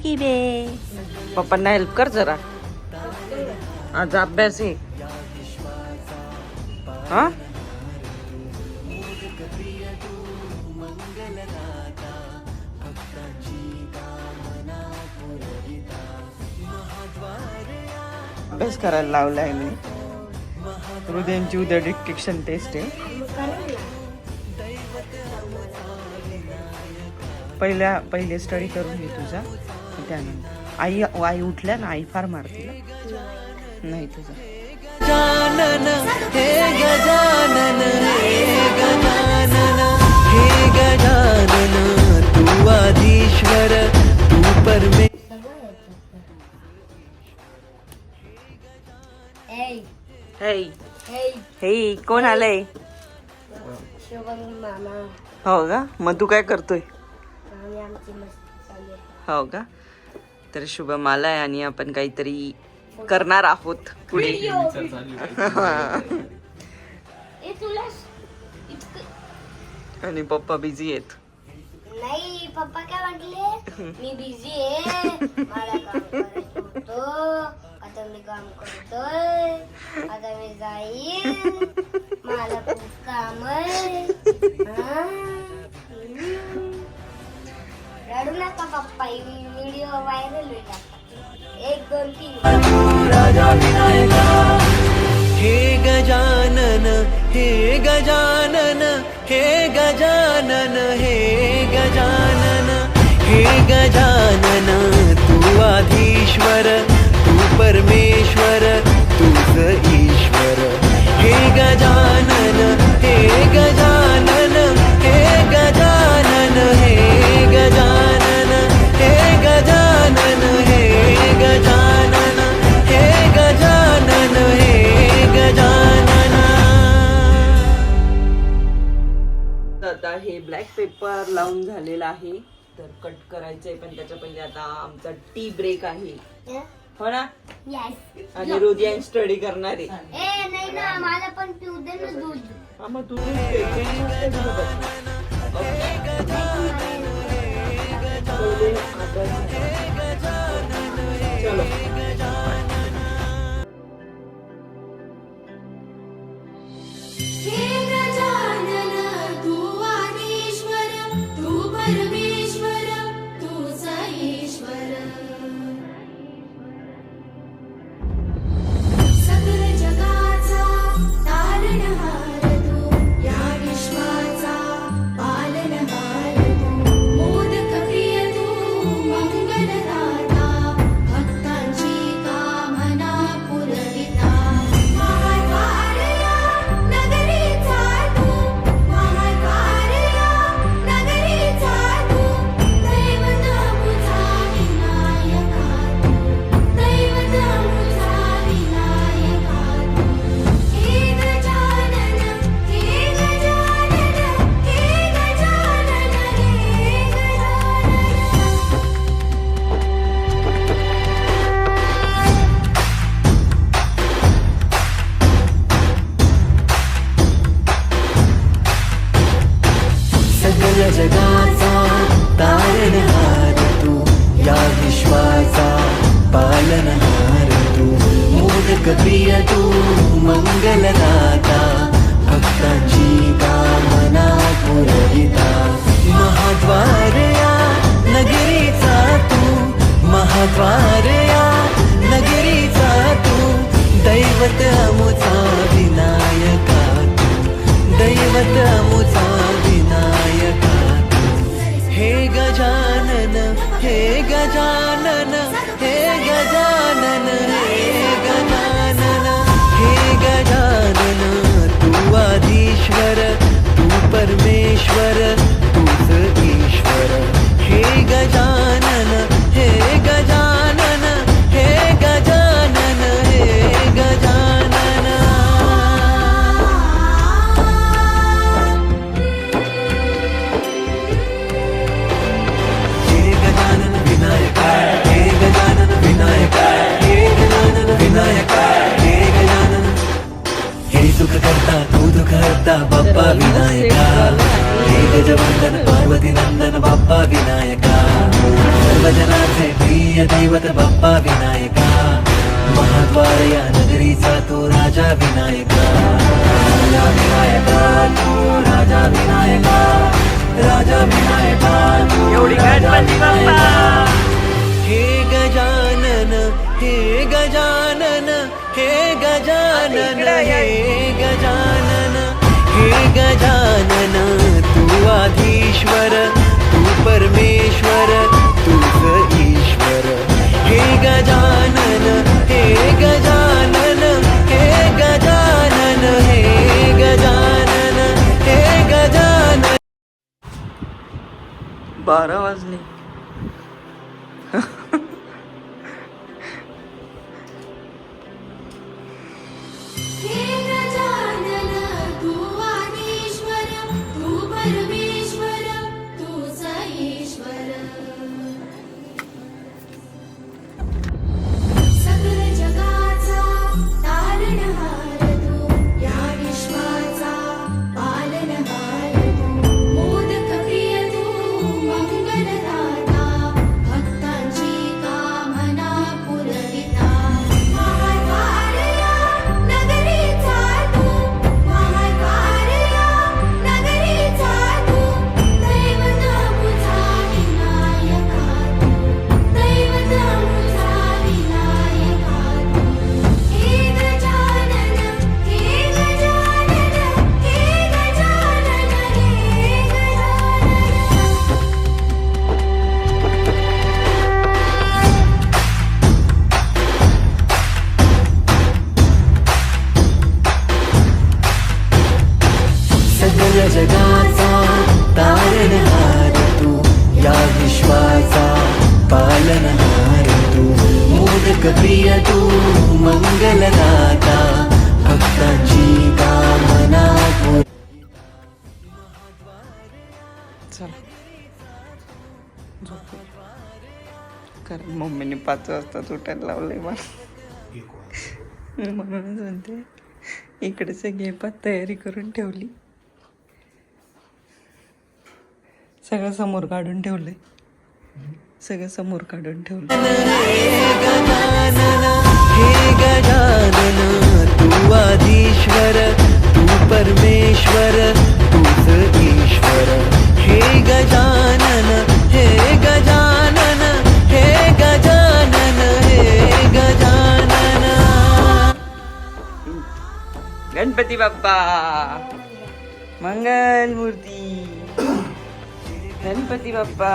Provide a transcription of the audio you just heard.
की बे पप्पांना हेल्प कर जरा. आज अभ्यास आहे. हा अभ्यास करायला लावला आहे मी. हृदयांची उद्या डिक्टेशन टेस्ट आहे. पहिले स्टडी करून घे तुझा. त्यानंतर आई उठल्या ना, आई फार मारते नाही तुझा. गजानन हे गजानन हे गजानन हे गजानन तू आधीश्वर तू परमे. हे कोण आलंय? मामा. हो का? मग तू काय करतोय? आमची मस्ती चालू आहे. हो का? तर शुभम आलाय आणि आपण काहीतरी करणार आहोत पुढे. आणि पप्पा बिझी आहेत. नाही, पप्पा काय म्हटले? मी बिझी आहे, मला काम करायचं होतं, आता मी काम करतोय, आता मी जाईन, मला खूप काम आहे. रडू नका पप्पा, व्हिडिओ व्हायरल होईल आता. 1 2 3. राजा विनायका हे गजानन हे गजानन हे गजानन हे गजानन हे गजानन तू आधीश्वर तू परमेश्वर तूच ईश्वर. हे गजानन हे गजानन हे गजानन हे गजानन हे गजानन हे गजानन हे गजानन हे गजानन. आता हे ब्लॅक पेपर लावून झालेलं आहे, तर कट करायचंय. पण त्याच्या पहिले आता आमचा टी ब्रेक आहे, हो ना? Yes. आणि हृदयान स्टडी करणार आहे. नाही ना, मला पण पिऊ दे ना दूध. हा, मग तू चलो. हे गजानन तू आधीश्वर तू परमेश्वर तूच ईश्वर. सकल जगाचा तारणहार तू या विश्वाचा पालनहार तू. मोदक प्रिय तू मंगलदाता भक्तांची कामना पुरविता. महाद्वारया नगरीचा तू महाद्वारया नगरीचा तू. दैवत मुझा विनायका तू दैवत मुझा विनायका तू. हे गजानन हे गजानन हे गजानन हे गजानन. सकल जगाचा तारणहार तू या विश्वाचा पालनहार तू. मोदक प्रिय तू मंगलदाता भक्तांची कामना पुरविता. महाद्वारया नगरीचा तू महाद्वारया नगरीचा तू. दैवत अमुचा विनायका तू दैवत अमुचा विनायका तू. हे गजानन हे गजानन हे गजानन हे गजानन हे गजानन तू आधीश्वर तू परमेश्वर तूच ईश्वर. हे गजानन हे गजानन हे गजानन हे गजानन. हे गजानन विनायका हे गजानन विनायका हे गजानन विनायका हे गजानन. हे सुख करता तू दुःख हरता बाप्पा विनायका. हे गज गणपत बाप्पा विनायका महाद्वार या नगरीचा तो राजा विनायका राजा विनायका तू राजा विनायका राजा विनायका तू एवढी गणपती बाप्पा. हे गजानन हे गजानन हे गजानन हे गजानन हे गजानन तू आधीश्वर तू परमेश्वर तूच ईश्वर हे गजानन हे गजानन हे गजानन हे गजानन हे गजानन. 12 वाजले. हे गजानन तू आदिश्वर तू परमेश्वर तूच ईश्वर सकल जगाचा तारणहार तू या विश्वाचा पालनहार तू मोदक प्रिय तू मंगलदाता भक्तांची कामना पुरविता महाद्वारया नगरीचा तू महाद्वारया नगरीचा तू दैवत मुझा विनायका तू दैवत मुझा विनायका तू हे गजानन हे गजानन हे गजानन हे गजानन. सकल जगाचा तारणहार तू या विश्वाचा पालनहार तू मोदक प्रिय तू मंगलदाता भक्तांची कामना पूर्ण. चला झोपू. कारण मम्मीने 5 वाजता उठायला लावलंय मला. मी म्हणूनच म्हणते इकडे सगळी तयारी करून ठेवली. सगळं समोर काढून ठेवलंय. सगळं समोर काढून ठेवलं. हे गजानन तू आधीश्वर तू परमेश्वर तूच ईश्वर हे गजानन हे गजानन हे गजानन हे गजानन. गणपती बाप्पा मंगल मूर्ती. गणपती बाप्पा